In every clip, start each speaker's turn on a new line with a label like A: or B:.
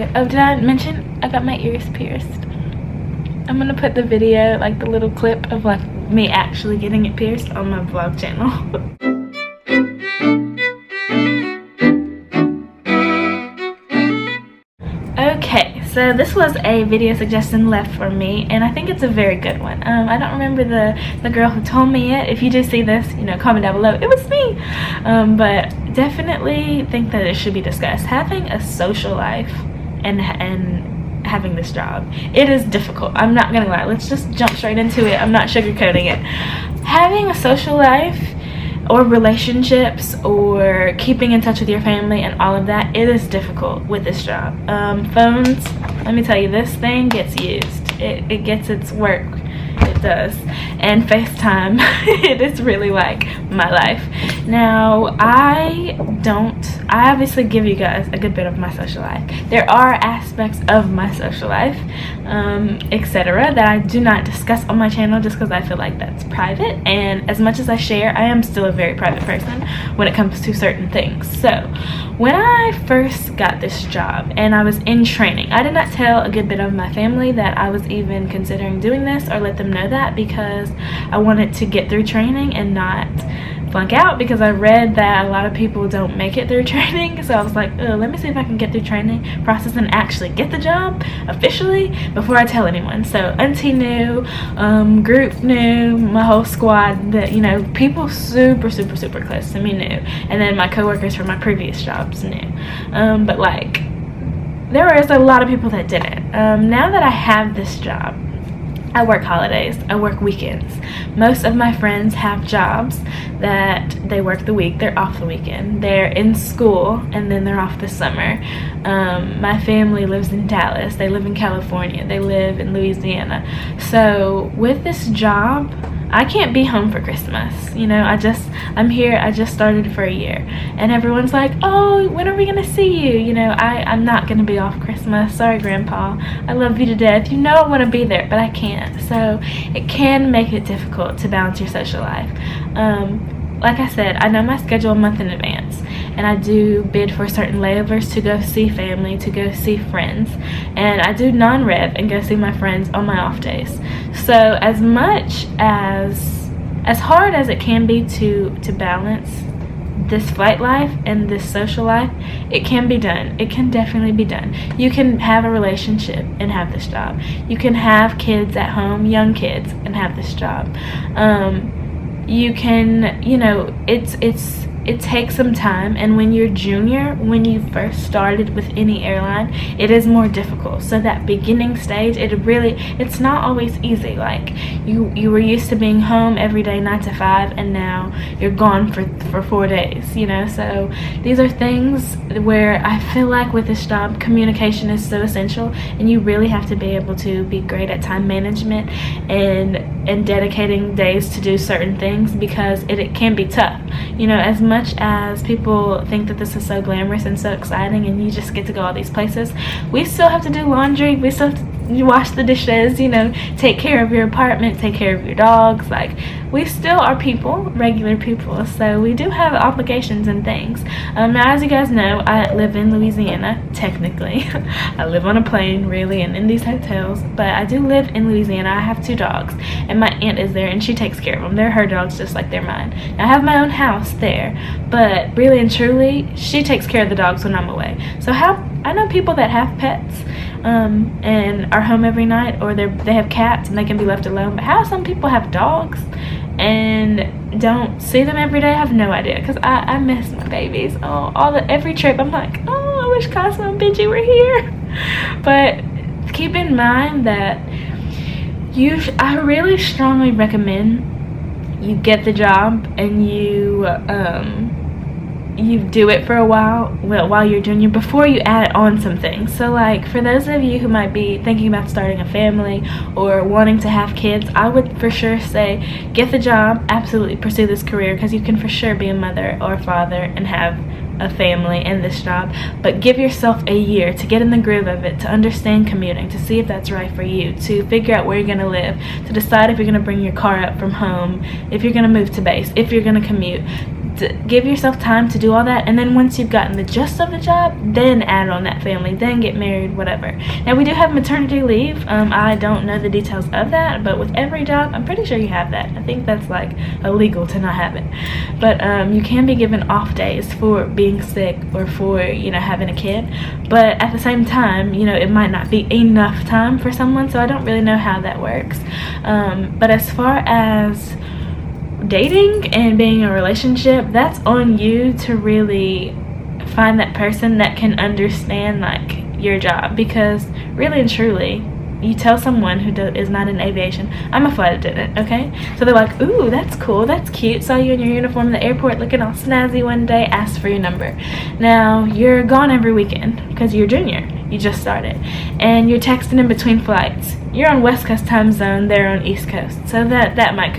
A: Oh, did I mention I got my ears pierced? I'm gonna put the video, like the little clip of like me actually getting it pierced on my vlog channel. Okay, so this was a video suggestion left for me, and I think it's a very good one. I don't remember the girl who told me it. If you do see this, you know, comment down below. It was me. But definitely think that it should be discussed. Having a social life and having this job, it is difficult. I'm not gonna lie. Let's just jump straight into it. I'm not sugarcoating it. Having a social life or relationships or keeping in touch with your family and all of that, it is difficult with this job. Phones, let me tell you, this thing gets used. It gets its work. It does. And FaceTime, it is really like my life. Now, I obviously give you guys a good bit of my social life. There are aspects of my social life, etc., that I do not discuss on my channel just because I feel like that's private. And as much as I share, I am still a very private person when it comes to certain things. So when I first got this job and I was in training, I did not tell a good bit of my family that I was even considering doing this or let them know that, because I wanted to get through training and not flunk out, because I read that a lot of people don't make it through training. So I was like, oh, let me see if I can get through training process and actually get the job officially before I tell anyone. So auntie knew, group knew, my whole squad, that, you know, people super close to me knew, and then my coworkers from my previous jobs knew. But like, there was a lot of people that didn't. Now that I have this job, I work holidays, I work weekends. Most of my friends have jobs that they work the week, they're off the weekend. They're in school and then they're off the summer. My family lives in Dallas, they live in California, they live in Louisiana. So with this job, I can't be home for Christmas. You know, I'm here, I just started for a year. And everyone's like, oh, when are we gonna see you? You know, I'm not gonna be off Christmas. Sorry, Grandpa. I love you to death. You know I wanna be there, but I can't. So it can make it difficult to balance your social life. Like I said, I know my schedule a month in advance, and I do bid for certain layovers to go see family, to go see friends, and I do non-rev and go see my friends on my off days. So as much as hard as it can be to balance this flight life and this social life, it can be done. It can definitely be done. You can have a relationship and have this job. You can have kids at home, young kids, and have this job. You can, you know, it takes some time, and when you're junior, when you first started with any airline, it is more difficult. So that beginning stage, it's not always easy. Like you were used to being home every day 9 to 5, and now you're gone for 4 days, you know. So these are things where I feel like with this job, communication is so essential, and you really have to be able to be great at time management and dedicating days to do certain things, because it can be tough. You know, as much as people think that this is so glamorous and so exciting and you just get to go all these places, we still have to do laundry, we still have to wash the dishes, you know, take care of your apartment, take care of your dogs. Like, we still are people, regular people, so we do have obligations and things. Now, as you guys know, I live in Louisiana, technically. I live on a plane, really, and in these hotels, but I do live in Louisiana. I have 2 dogs, and my aunt is there, and she takes care of them. They're her dogs just like they're mine. Now, I have my own house there, but really and truly, she takes care of the dogs when I'm away. So I know people that have pets and are home every night, or they have cats and they can be left alone, but how some people have dogs and don't see them every day, I have no idea, because I miss my babies. Every trip I'm like, oh, I wish Kosmo and Benji were here. But keep in mind that I really strongly recommend you get the job and you do it for a while you're junior, before you add on some things. So like, for those of you who might be thinking about starting a family or wanting to have kids, I would for sure say get the job, absolutely pursue this career, because you can for sure be a mother or a father and have a family in this job. But give yourself a year to get in the groove of it, to understand commuting, to see if that's right for you, to figure out where you're going to live, to decide if you're going to bring your car up from home, if you're going to move to base, if you're going to commute. give yourself time to do all that, and then once you've gotten the gist of the job, then add on that family, then get married, whatever. Now, we do have maternity leave. I don't know the details of that, but with every job, I'm pretty sure you have that. I think that's like illegal to not have it. But you can be given off days for being sick or for, you know, having a kid. But at the same time, you know, it might not be enough time for someone, so I don't really know how that works. But as far as dating and being in a relationship, that's on you to really find that person that can understand like your job, because really and truly, you tell someone who is not in aviation, I'm a flight attendant, okay? So they're like, ooh, that's cool, that's cute, saw you in your uniform in the airport looking all snazzy one day, asked for your number. Now, you're gone every weekend because you're junior, you just started, and you're texting in between flights. You're on West Coast time zone, they're on East Coast, so that might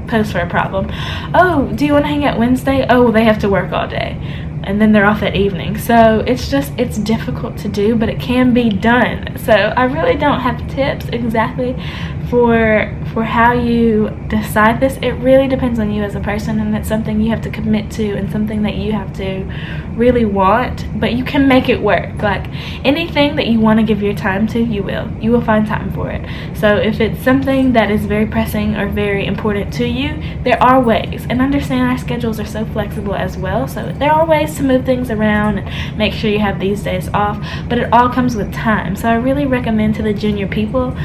A: pose for a problem. Oh, do you want to hang out Wednesday? Oh, well, they have to work all day, and then they're off that evening. So it's difficult to do, but it can be done. So I really don't have tips exactly for how you decide this. It really depends on you as a person, and it's something you have to commit to and something that you have to really want, but you can make it work. Like anything that you want to give your time to, you will find time for it. So if it's something that is very pressing or very important to you, there are ways, and understand our schedules are so flexible as well, so there are ways to move things around and make sure you have these days off, but it all comes with time. So I really recommend to the junior people,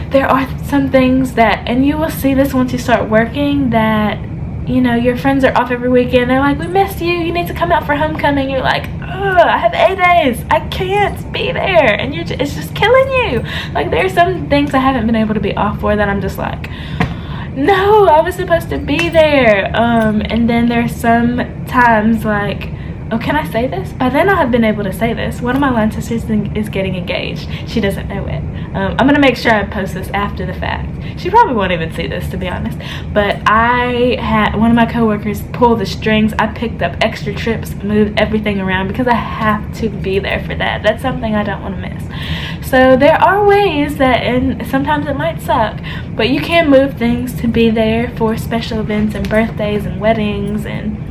A: there are some things that, and you will see this once you start working, that, you know, your friends are off every weekend, they're like, we missed you, you need to come out for homecoming. You're like, ugh, I have 8 days, I can't be there, and it's just killing you. Like, there's some things I haven't been able to be off for that I'm just like, no, I was supposed to be there. And then there's some times like, oh, can I say this? By then I'll have been able to say this. One of my line sisters is getting engaged. She doesn't know it. I'm going to make sure I post this after the fact. She probably won't even see this, to be honest. But I had one of my coworkers pull the strings. I picked up extra trips, moved everything around because I have to be there for that. That's something I don't want to miss. So there are ways that, and sometimes it might suck, but you can move things to be there for special events and birthdays and weddings, and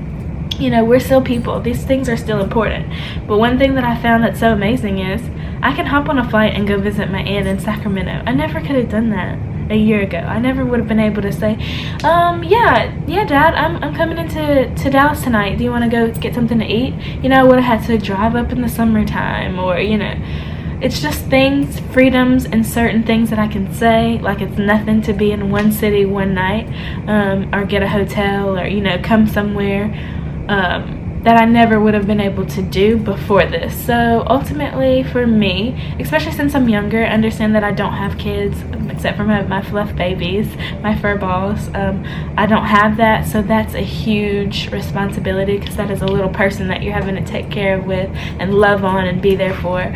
A: you know, we're still people. These things are still important. But one thing that I found that's so amazing is I can hop on a flight and go visit my aunt in Sacramento. I never could have done that a year ago. I never would have been able to say, yeah, Dad, I'm coming into Dallas tonight. Do you want to go get something to eat? You know, I would have had to drive up in the summertime, or, you know, it's just things, freedoms, and certain things that I can say, like it's nothing to be in one city one night, or get a hotel, or, you know, come somewhere that I never would have been able to do before this. So ultimately for me, especially since I'm younger, understand that I don't have kids except for my fluff babies, my fur balls. I don't have that, so that's a huge responsibility, because that is a little person that you're having to take care of with and love on and be there for.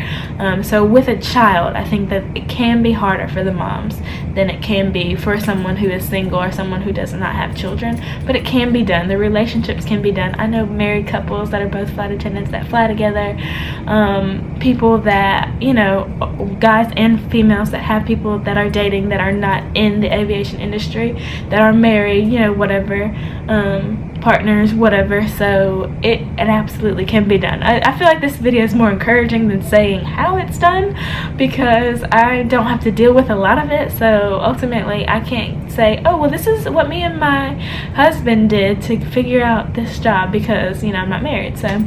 A: So with a child, I think that it can be harder for the moms than it can be for someone who is single or someone who does not have children, but it can be done. The relationships can be done. I know married couples that are both flight attendants that fly together, people that, you know, guys and females that have people that are dating that are not in the aviation industry, that are married, you know, whatever, partners, whatever. So it absolutely can be done. I feel like this video is more encouraging than saying how it's done, because I don't have to deal with a lot of it. So ultimately I can't say, oh well, this is what me and my husband did to figure out this job, because, you know, I'm not married. So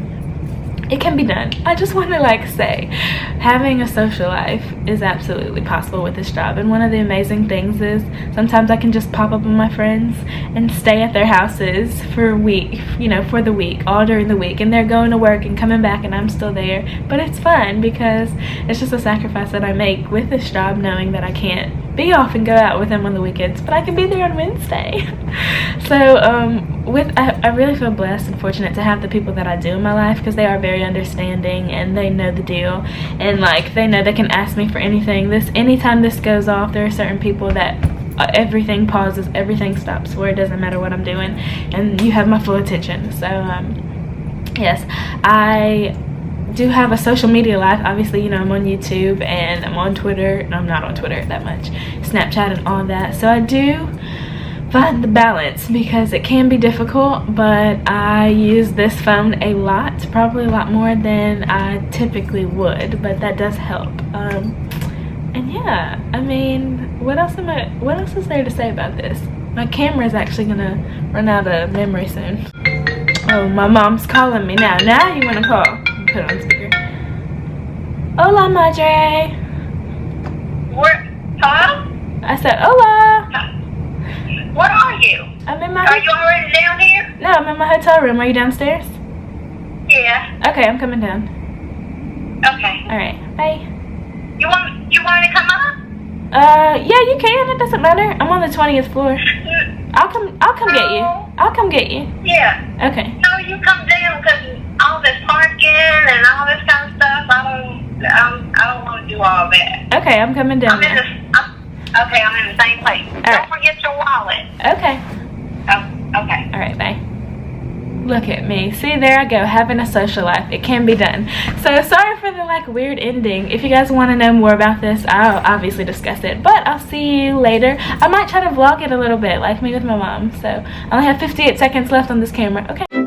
A: it can be done. I just want to like say, having a social life is absolutely possible with this job. And one of the amazing things is sometimes I can just pop up with my friends and stay at their houses for a week, you know, for the week, all during the week, and they're going to work and coming back and I'm still there. But it's fun because it's just a sacrifice that I make with this job, knowing that I can't be off and go out with them on the weekends, but I can be there on Wednesday. So I really feel blessed and fortunate to have the people that I do in my life, because they are very understanding and they know the deal, and like they know they can ask me for anything. Anytime this goes off, there are certain people that everything pauses, everything stops, where it doesn't matter what I'm doing, and you have my full attention. So yes, I do have a social media life. Obviously, you know, I'm on YouTube and I'm on Twitter, and I'm not on Twitter that much, Snapchat and all that. So I do find the balance, because it can be difficult, but I use this phone a lot, probably a lot more than I typically would, but that does help. And yeah, I mean, what else is there to say about this? My camera is actually gonna run out of memory soon. Oh, my mom's calling me now. Now you wanna call? Put it on speaker. Hola, madre.
B: Where? Hello?
A: I said, hola.
B: Where are you?
A: I'm in my.
B: Are you already down here?
A: No, I'm in my hotel room. Are you downstairs?
B: Yeah.
A: Okay, I'm coming down.
B: Okay.
A: All right, bye.
B: You want me to come up?
A: Yeah, you can. It doesn't matter. I'm on the 20th floor. I'll come get you. I'll come get you.
B: Yeah.
A: Okay.
B: No, you come down because all this parking and all this kind of stuff. I don't want to do all that.
A: Okay, I'm coming down.
B: I'm in the same place. Don't forget your wallet.
A: Okay.
B: Oh, okay.
A: All right, bye. Look at me. See, there I go, having a social life. It can be done. So sorry for the weird ending. If you guys want to know more about this, I'll obviously discuss it, but I'll see you later. I might try to vlog it a little bit, like me with my mom. So I only have 58 seconds left on this camera. Okay.